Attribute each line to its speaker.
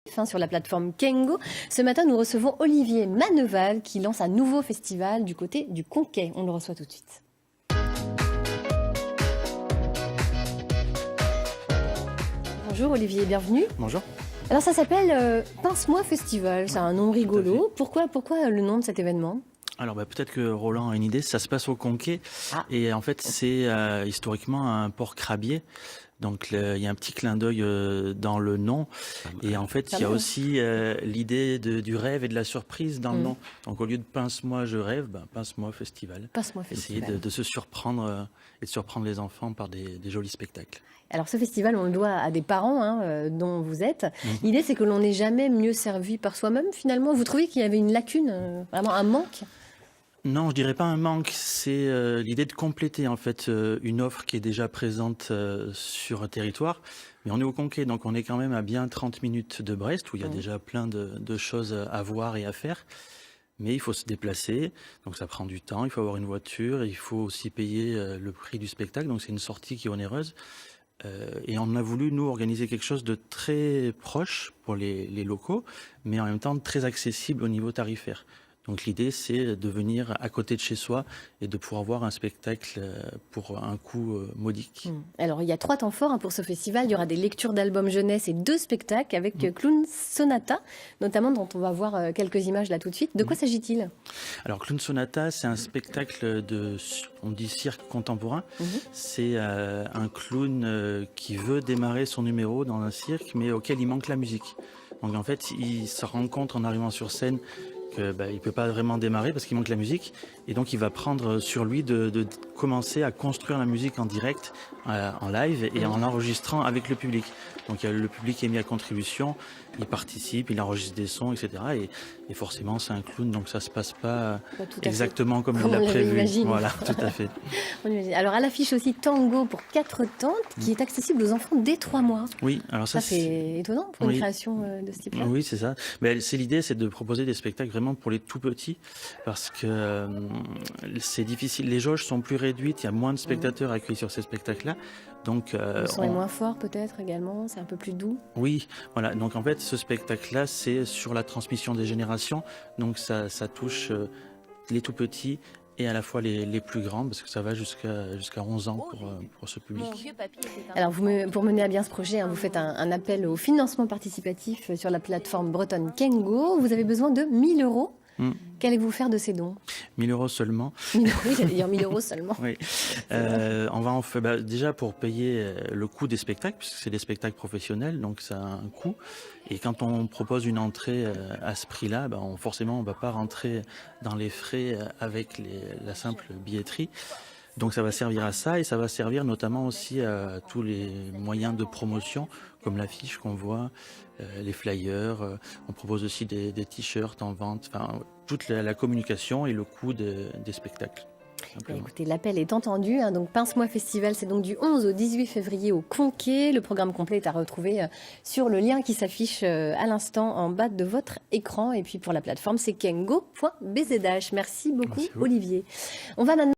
Speaker 1: Sur la plateforme Kengo. Ce matin, nous recevons Olivier Manneval qui lance un nouveau festival du côté du Conquet. On le reçoit tout de suite. Bonjour Olivier, bienvenue.
Speaker 2: Bonjour.
Speaker 1: Alors ça s'appelle Pince-moi Festival, c'est un nom rigolo. Pourquoi le nom de cet événement ?
Speaker 2: Alors peut-être que Roland a une idée, ça se passe au Conquet et en fait c'est historiquement un port crabier. Donc il y a un petit clin d'œil dans le nom et en fait il y a aussi l'idée du rêve et de la surprise dans le nom. Donc au lieu de Pince-moi je rêve, Pince-moi Festival.
Speaker 1: Pince-moi Festival.
Speaker 2: Essayer de se surprendre et de surprendre les enfants par des jolis spectacles.
Speaker 1: Alors ce festival, on le doit à des parents dont vous êtes. L'idée c'est que l'on n'est jamais mieux servi par soi-même finalement. Vous trouvez qu'il y avait une lacune, vraiment un manque ?
Speaker 2: Non, je dirais pas un manque, c'est l'idée de compléter en fait une offre qui est déjà présente sur un territoire. Mais on est au Conquet, donc on est quand même à bien 30 minutes de Brest, où il y a déjà plein de choses à voir et à faire. Mais il faut se déplacer, donc ça prend du temps, il faut avoir une voiture, il faut aussi payer le prix du spectacle, donc c'est une sortie qui est onéreuse. Et on a voulu, nous, organiser quelque chose de très proche pour les locaux, mais en même temps très accessible au niveau tarifaire. Donc l'idée, c'est de venir à côté de chez soi et de pouvoir voir un spectacle pour un coût modique.
Speaker 1: Alors il y a 3 temps forts pour ce festival. Il y aura des lectures d'albums jeunesse et 2 spectacles avec Clown Sonata, notamment dont on va voir quelques images là tout de suite. De quoi s'agit-il ?
Speaker 2: Alors Clown Sonata, c'est un spectacle on dit cirque contemporain. C'est un clown qui veut démarrer son numéro dans un cirque, mais auquel il manque la musique. Donc en fait, il se rend compte en arrivant sur scène il ne peut pas vraiment démarrer parce qu'il manque la musique et donc il va prendre sur lui de commencer à construire la musique en direct, en live et en enregistrant avec le public. Donc le public est mis à contribution, il participe, il enregistre des sons, etc. Et forcément c'est un clown, donc ça se passe pas exactement comme il l'a prévu. Voilà, tout à fait.
Speaker 1: Alors à l'affiche aussi Tango pour 4 tentes qui est accessible aux enfants dès 3 mois.
Speaker 2: Oui, alors ça
Speaker 1: c'est étonnant pour une création de ce type-là.
Speaker 2: Oui, c'est ça. Mais l'idée, c'est de proposer des spectacles vraiment pour les tout petits parce que c'est difficile. Les jauges sont plus réduites, il y a moins de spectateurs accueillis sur ces spectacles-là. Donc,
Speaker 1: le son est moins fort peut-être également, c'est un peu plus doux.
Speaker 2: Oui, voilà. Donc en fait, ce spectacle-là, c'est sur la transmission des générations. Donc ça touche les tout petits et à la fois les plus grands, parce que ça va jusqu'à 11 ans pour ce public.
Speaker 1: Alors, pour mener à bien ce projet, vous faites un appel au financement participatif sur la plateforme bretonne Kengo. Vous avez besoin de 1 000 €. Qu'allez-vous faire de ces dons ?
Speaker 2: 1 000 € seulement.
Speaker 1: Oui, j'allais dire 1 000 € seulement.
Speaker 2: Oui. On va en faire déjà pour payer le coût des spectacles, puisque c'est des spectacles professionnels, donc ça a un coût. Et quand on propose une entrée à ce prix-là, forcément on ne va pas rentrer dans les frais avec la simple billetterie. Donc ça va servir à ça et ça va servir notamment aussi à tous les moyens de promotion comme l'affiche qu'on voit, les flyers. On propose aussi des t-shirts en vente, enfin toute la communication et le coût des spectacles.
Speaker 1: Écoutez, l'appel est entendu. Donc Pince-moi Festival, c'est donc du 11 au 18 février au Conquet. Le programme complet est à retrouver sur le lien qui s'affiche à l'instant en bas de votre écran. Et puis pour la plateforme, c'est kengo.bzh. Merci beaucoup, Olivier. On va maintenant